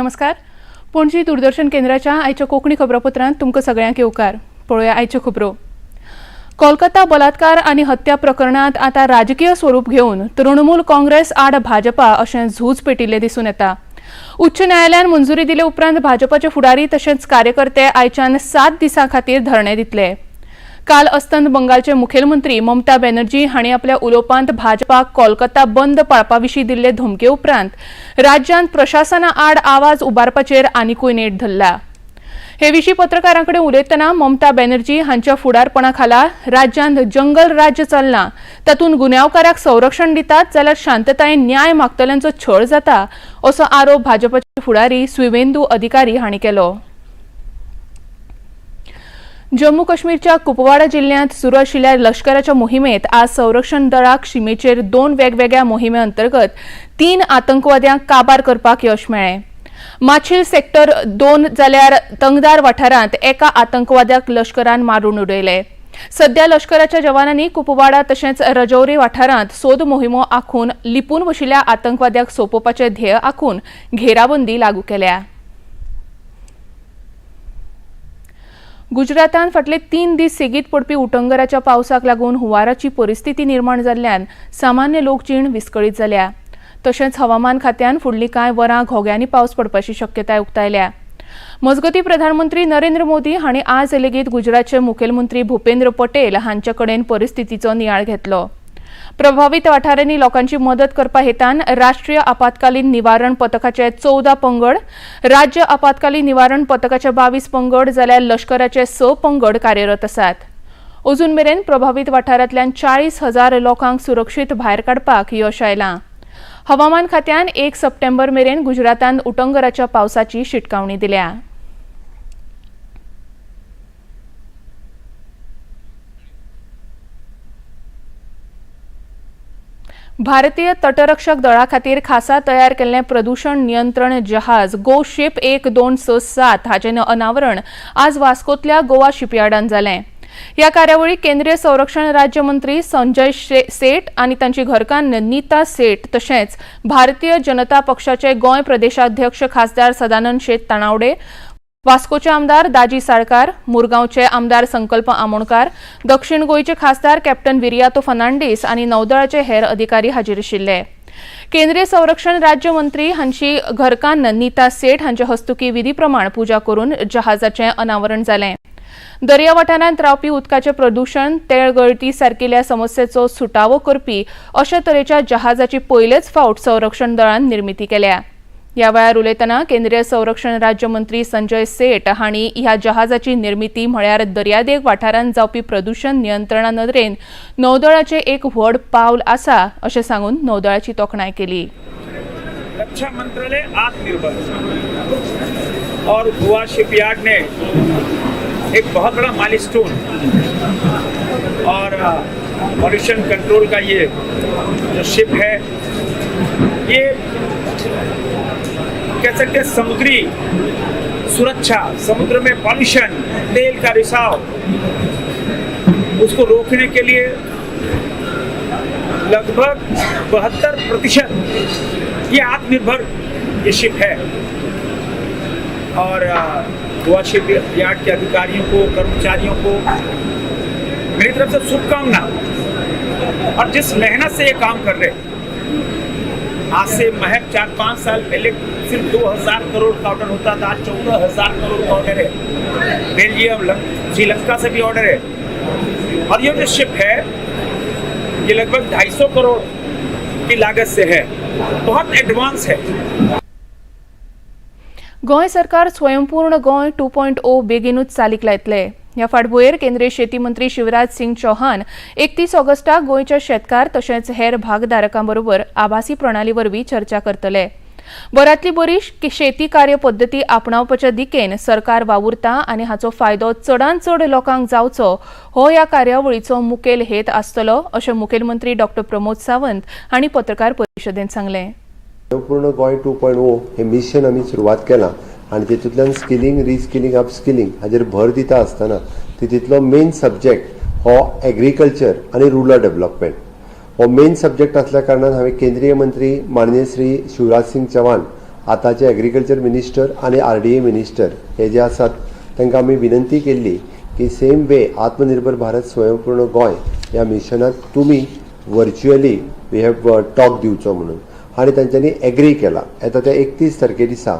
नमस्कार. पणजी दूरदर्शन केंद्राच्या आयच्या कोंकणी खबरापत्रांत तुमकां सगळ्यांक येवकार. पळोवया आयच्यो खबरो. कोलकाता बलात्कार आनी हत्या प्रकरणात आता राजकीय स्वरूप घेवन तृणमूल काँग्रेस आड भाजपा अशें झूज पेटिल्लें दिसून येता. उच्च न्यायालयान मंजुरी दिले उपरांत भाजपाचे फुडारी तशेंच कार्यकर्ते आयच्यान 7 दिसां खातीर धरणे दितले. काल अस्तंत बंगालचे मुखेलमंत्री ममता बॅनर्जी हांणी आपल्या उलोवपांत भाजपाक कोलकाता बंद पाळपाविशीं दिल्ले धमके उपरांत राज्यांत प्रशासना आड आवाज उबारपाचेर आनीकूय नेट धरला. हे विशीं पत्रकारांकडेन उलयतना ममता बॅनर्जी हांच्या फुडारपणा खाला राज्यांत जंगल राज्य चलना, तातूंत गुन्यांवकारांक संरक्षण दितात जाल्यार शांततायेन न्याय मागतल्यांचो छळ जाता असो आरोप भाजपाचे फुडारी सुवेंदू अधिकारी हांणी केलो. जम्मू काश्मीरच्या कुपवाडा जिल्ह्यात सुरू आशिल्ल्या लष्कराच्या मोहिमेत आज संरक्षण दळाक शिमेचेर 2 वेगवेगळ्या मोहिमे अंतर्गत 3 आतंकवाद्यांक काबार करपाक यश मेळ्ळें. माछिल सेक्टर 2 जाल्यार तंगदार वाठारांत एका आतंकवाद्याक लष्करान मारून उडयले. सध्या लष्कराच्या जवानांनी कुपवाडा तशेंच रजौरी वाठारांत सोद मोहिमो आखून लिपून बशिल्ल्या आतंकवाद्याक सोंपोवपाचें ध्येय आखून घेराबंदी लागू केल्या. गुजरातांत फाटले 3 दीस सेगीत पडपी उटंगराच्या पावसाक लागून हुंवाराची परिस्थिती निर्माण जाल्ल्यान सामान्य लोकजीण विस्कळीत जाल्या. तशेंच हवामान खात्यान फुडलीं कांय वरां घोग्यांनी पावस पडपाची शक्यताय उक्तायल्या. मजगतीं प्रधानमंत्री नरेंद्र मोदी हांणी आज लेगीत गुजरातचे मुखेलमंत्री भूपेंद्र पटेल हांचे कडेन परिस्थितीचो नियाळ घेतलो. प्रभावित वाठारांनी लोकांची मदत करपा हेतान राष्ट्रीय आपत्कालीन निवारण पथकाचे 14 पंगड, राज्य आपत्कालीन निवारण पथकाचे 22 पंगड जाल्यार लष्कराचे 6 पंगड कार्यरत आसात. अजून मेरेन प्रभावित वाठारांतल्यान 40,000 लोकांक सुरक्षीत भायर काडपाक यश आयलां. हवामान खात्यान 1 सप्टेंबर मेरेन गुजरातांत उटंगराच्या पावसाची शिटकावणी दिल्या. भारतीय तटरक्षक दळा खातीर खासा तयार केल्लें प्रदूषण नियंत्रण जहाज गो शिप 1267 हाचें अनावरण आज वास्कोंतल्या गोवा शिपयार्डांत जालें. ह्या कार्यावळीक केंद्रीय संरक्षण राज्य मंत्री संजय सेठ आनी तांची घरकान्न नीता सेठ तशेंच भारतीय जनता पक्षाचे गोंय प्रदेशाध्यक्ष खासदार सदानंद शेट ताणावडे, वास्कोचे आमदार दाजी साळकार, मुरगांवचे आमदार संकल्प आमोणकार, दक्षिण गोंयचे खासदार कॅप्टन विरियातो फर्नांडीस आनी नौदळाचे हेर अधिकारी हाजीर आशिल्ले. केंद्रीय संरक्षण राज्य मंत्री हांची घरकान्न नीता सेठ हांचे हस्तुकी विधी प्रमाण पुजा करून जहाजाचें अनावरण जालें. दर्या वाठारांत रावपी उदकाचें प्रदूषण, तेळ गळती सारकिल्या समस्येचो सुटावो करपी अशा तरेच्या जहाजाची पयलेच फावट संरक्षण दळान निर्मिती केल्या. ह्या वेळार उलयतना केंद्रीय संरक्षण राज्य मंत्री संजय सेठ हांणी ह्या जहाजाची निर्मिती म्हळ्यार दर्यादेग वाठारांत जावपी प्रदूषण नियंत्रणा नदरेन नौदळाचें एक व्हड पावल आसा अशें सांगून नौदळाची तोखणाय केली. रक्षा मंत्रालय आत्मनिर्भर और गोवा शिपयार्ड ने एक बहुत बड़ा माइलस्टोन और पॉल्यूशन कंट्रोल का ये जो शिप है, ये कह सकते हैं समुद्री सुरक्षा, समुद्र में पॉल्यूशन, तेल का रिसाव, उसको रोकने के लिए लगभग 72% ये आत्मनिर्भर ये शिप है. और गोवा शिपयार्ड के अधिकारियों को, कर्मचारियों को मेरी तरफ से शुभकामना. और जिस मेहनत से ये काम कर रहे, आज से महज 4-5 साल पहले सिर्फ 2000 करोड़ का ऑर्डर होता था, आज 14,000 करोड़ का ऑर्डर है. बेल्जियम, श्रीलंका से भी ऑर्डर है. और ये जो शिप है ये लगभग 250 करोड़ की लागत से है, बहुत एडवांस है. गोंय सरकार स्वयंपूर्ण गोंय 2.0 बेगीनूच चालीक लायतले. ह्या फाटभुंयेर केंद्रीय शेती मंत्री शिवराज सिंग चौहान 31 ऑगस्टाक गोंयच्या शेतकार तशेंच हेर भागधारकां बरोबर आभासी प्रणाली वरवीं चर्चा करतले. बऱ्यांतली बरी शेती कार्यपद्दती आपणावपाच्या दिकेन सरकार वावुरता आनी हाचो फायदो चडांत चड लोकांक जावचो हो ह्या कार्यावळीचो मुखेल हेत आसतलो अशें मुखेलमंत्री डॉ. प्रमोद सावंत हांणी पत्रकार परिशदेंत सांगलें. संपूर्ण गोंय 2.0 हे मिशन आमी सुरवात केलां आनी तेतूंतल्यान स्किलिंग, रिस्किलिंग, अपस्किलिंग हाजेर भर दिता आसतना तितूंतलो मेन सब्जेक्ट हो एग्रीकल्चर आनी रुरल डेव्हलपमेंट. हो मेन सब्जेक्ट असल्या कारणान हांवें केंद्रीय मंत्री माननीय श्री शिवराज सिंग चौहान आतांचे एग्रीकल्चर मिनिस्टर आणि RDA मिनिस्टर हे जे आसात तांकां आमी विनंती केल्ली की सेम वे आत्मनिर्भर भारत स्वयंपूर्ण गोंय ह्या मिशनात तुमी व्हर्च्युअली वी हॅव टॉक दिवचो म्हणून आणि तांच्यांनी एग्री केला. येता त्या 31 तारखे दिसा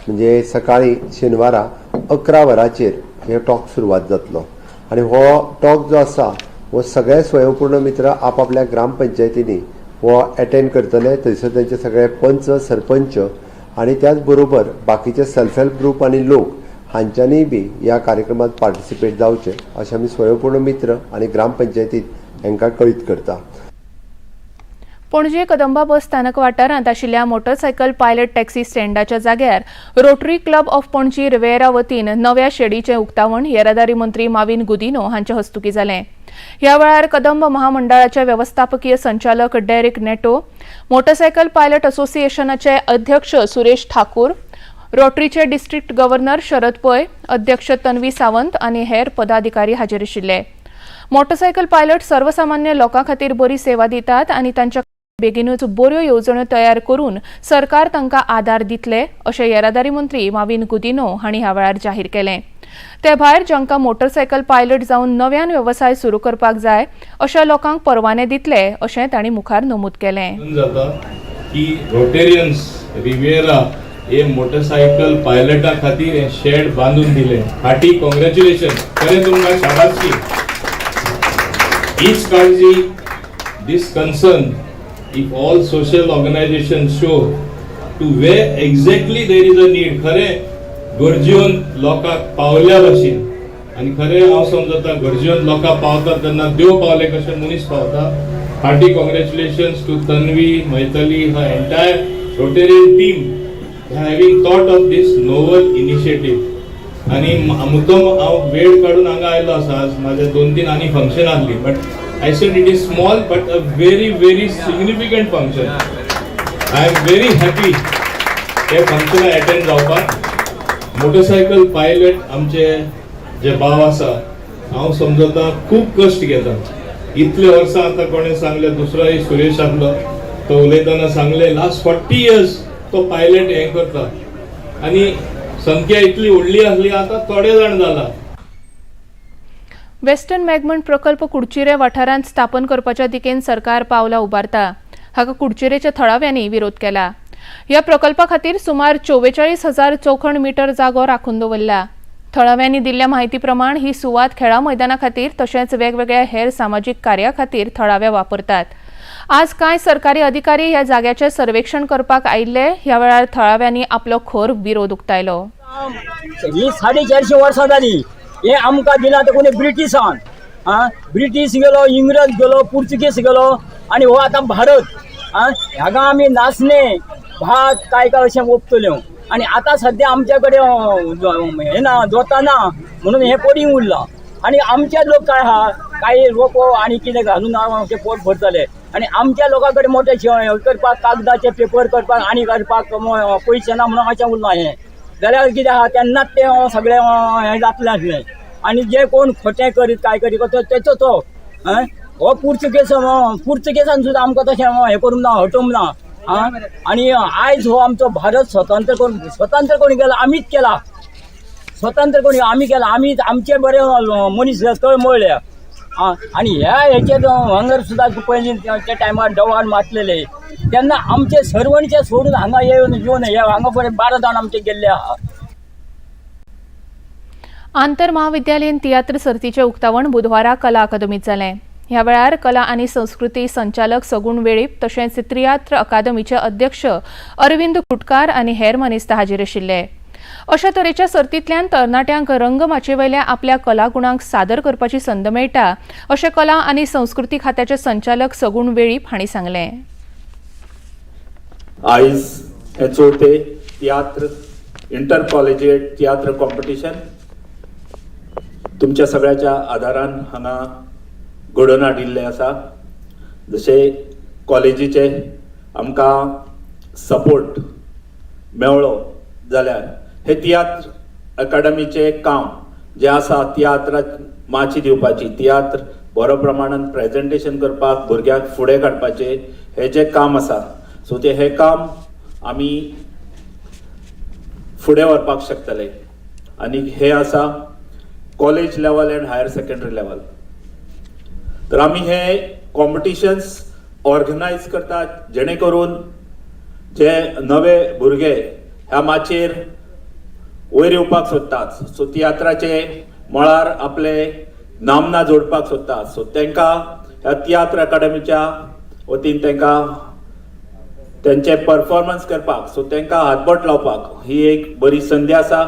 म्हणजे सकाळी शेनवारा 11 वरांचेर हे टॉक सुरवात जातलो आणि हो टॉक जो आसा हो सगळे स्वयंपूर्ण मित्र आपापल्या ग्रामपंचायतींनी हो अटेंड करतले. थंयसर तांचे सगळे पंच सरपंच आणि त्याच बरोबर बाकीचे सेल्फ हेल्प ग्रुप आणि लोक हांच्यांनी बी ह्या कार्यक्रमात पार्टिसिपेट जावचे अशें आमी स्वयंपूर्ण मित्र आणि ग्रामपंचायतीत हांकां कळीत करता. पणजे कदंबा बस स्थानक वाठारांत आशिल्ल्या मोटरसायकल पायलट टॅक्सी स्टँडाच्या जाग्यार Rotary Club of Panaji Riviera वतीन नव्या शेडीचें उक्तावण येरादारी मंत्री माविन गुदिनो हांच्या हस्तुकीं जालें. ह्या वेळार कदंब महामंडळाचे व्यवस्थापकीय संचालक डेरिक नेटो, मोटरसायकल पायलट असोसिएशनाचे अध्यक्ष सुरेश ठाकूर, रोटरीचे डिस्ट्रिक्ट गव्हर्नर शरद पै, अध्यक्ष तन्वी सावंत आनी हेर पदाधिकारी हाजीर आशिल्ले. मोटरसायकल पायलट सर्वसामान्य लोकां खातीर बरी सेवा दितात आनी तांच्या बेगीनूच बऱ्यो येवजण्यो तयार करून सरकार तांकां आदार दितले अशें येरादारी मंत्री माविन गुदिनो हांणी ह्या वेळार जाहीर केलें. ते भायर जांकां मोटरसायकल पायलट जावन नव्यान वेवसाय सुरू करपाक जाय अशा लोकांक परवाने दितले अशें तांणी मुखार नमूद केलें. जाता की रोटेरियन्स रिवेरा हे मोटरसायकल पायलटा खातीर हे शेड बांधून दिले. हार्टी कॉंग्रॅच्युलेशन, खरें तुमकां शाबासकी. हीच काळजी, दिस concern if all social organizations show to where exactly there is a need, खरें गरजेन लोकांक पावल्या भाशेन आनी खरें हांव समजता गरजेन लोकांक पावता तेन्ना देव पावले कशें मनीस पावता. Hearty congratulations to Tanvi, Maithili, her entire Rotarian team having thought of this novel initiative. आणि मुद्दम हांव वेळ काडून हांगा आयलो आसा. आज माझे 2-3 आनी फंक्शन आसली but I said it is small but a very significant function. I am very happy हे फंक्शन अटेंड जावपाक. मोटरसायकल पायलट आमचे जे भाव आसा हांव समजता खूब कश्ट घेता. इतले वर्सां आतां कोणें सांगलें, दुसरोय सुरेश आसलो तो उलयतना सांगलें लास्ट 40 years तो पायलट हें करता आनी संख्या इतली व्हडली आसली आतां थोडे जाण जाला. वेस्टर्न मॅगमंट प्रकल्प कुडचिरे वाठारांत स्थापन करपाच्या दिकेन सरकार पावलां उबारता. हाका कुडचिरेच्या थळाव्यांनी विरोध केला. ह्या प्रकल्पा खातीर सुमार 44,000 चौखण मीटर जागो राखून दवरला. थळाव्यांनी दिल्ल्या म्हायती प्रमाण ही सुवात खेळा मैदाना खातीर तशेंच वेगवेगळ्या हेर सामाजीक कार्या खातीर थळावे वापरतात. आज कांय सरकारी अधिकारी ह्या जाग्याचें सर्वेक्षण करपाक आयिल्ले. ह्या वेळार थळाव्यांनी आपलो खर विरोध उक्तायलो. ही 450 वर्सां जाली. हे आमकां दिला ते कोणी ब्रिटिशान. ब्रिटीश गेलो, इंग्रज गेलो, पुर्तुगीज गेलो आणि हो आतां भारत. हांगा आमी नाचणे भात काय अशें ओंपतल्यो आणि आता सध्या आमच्या कडेन हे ना, जोता ना म्हणून हे पडींग उरलां. आणि आमचे लोक काय आहा, काही रोपो आणि कितें घालून ते पोट भरतले आणि आमच्या लोकां कडेन मोठे करपाक कागदाचे पेपर करपाक आणि करपाक पयशे ना म्हणून अशें उरलां. हे जाल्यार कितें आहा तेन्नाच ते सगळें हें जातलें आसलें. आणि जे कोण खोटें करीत काय करीत तेचो तो हो पुर्तुगेजान सुद्दां आमकां तशें हें करूंक ना, हटोवंक ना. आणि आयज हो आमचो भारत स्वतंत्र कोण केला, आमीच केला. स्वतंत्र कोणी आमी केला. आमी आमचे बरे मनीस तळमळ्ळे. आणि हेचे हांगर सुद्दां पयलीं त्या टायमार डवान मातलेले तेन्ना आमचे सर्वणचे सोडून हांगा येवन हांगा बरें 12 जाण आमचे गेल्ले आहा. आंतर महाविद्यालयीन तियात्र सर्तीचे उक्तावण बुधवारा कला अकादमीत जालें. ह्या वेळार कला आनी संस्कृती संचालक सगुण वेळीप तशेंच तियात्र अकादमीचे अध्यक्ष अरविंद कुटकार आनी हेर मनीस हाजीर आशिल्ले. अशा तरेच्या सर्तींतल्यान तरणाट्यांक रंगमाचयेवयल्या आपल्या कलागुणांक सादर करपाची संद मेळटा अशें कला आनी संस्कृती खात्याचे संचालक सगुण वेळीप हांणी सांगलें. आयज हे चवथे tiatr inter collegiate tiatr competition तुमच्या सगळ्याच्या आदारान हांगा घडोवन हाडिल्लें आसा. जशें कॉलेजीचे आमकां सपोर्ट मेळ्ळो जाल्यार हे तियात्र अकादमीचें काम जें आसा तियात्राक माची दिवपाची, तियात्र बरो प्रमाणान प्रेजेंटेशन करपाक, भुरग्यांक फुडें काडपाचें हें जें काम आसा. सो हे काम आमी फुडें व्हरपाक शकतले आनी हे आसा college level and higher secondary level. तर आमी हे कॉम्पिटिशन्स ऑर्गनायज करतात जेणे करून जे नवे भुरगे ह्या माचयेर वयर येवपाक सोदतात, सो तियात्राचे मळार आपले नामना जोडपाक सोदतात, सो तांकां ह्या तियात्र अकादमीच्या वतीन तांकां त्यांचे परफॉर्मन्स करपाक, सो तांकां हातबोट लावपाक ही एक बरी संदी आसा.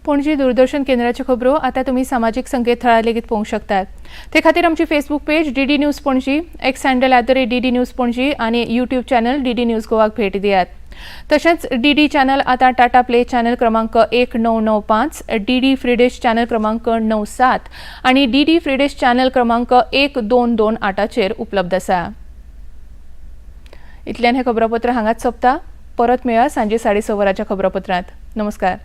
पणजी दूरदर्शन केंद्राच्यो खबरो आता तुम्ही सामाजिक संकेतथळार लेगीत पळोवंक शकतात. ते खातीर आमची Facebook page DD news Panaji, x handle @DD news Panaji आणि यूट्यूब चॅनल DD न्यूज गोवाक भेट दियात. तशेंच DD चॅनल आता टाटा प्ले चॅनल क्रमांक 1995, DD फ्री डिश चॅनल क्रमांक 97 आणि DD फ्री डिश चॅनल क्रमांक 1228 उपलब्ध आसा. इतल्यान हे खबरापत्र हांगाच सोंपता. परत मेळया सांजे 6:30 वरांच्या खबरापत्रांत. नमस्कार.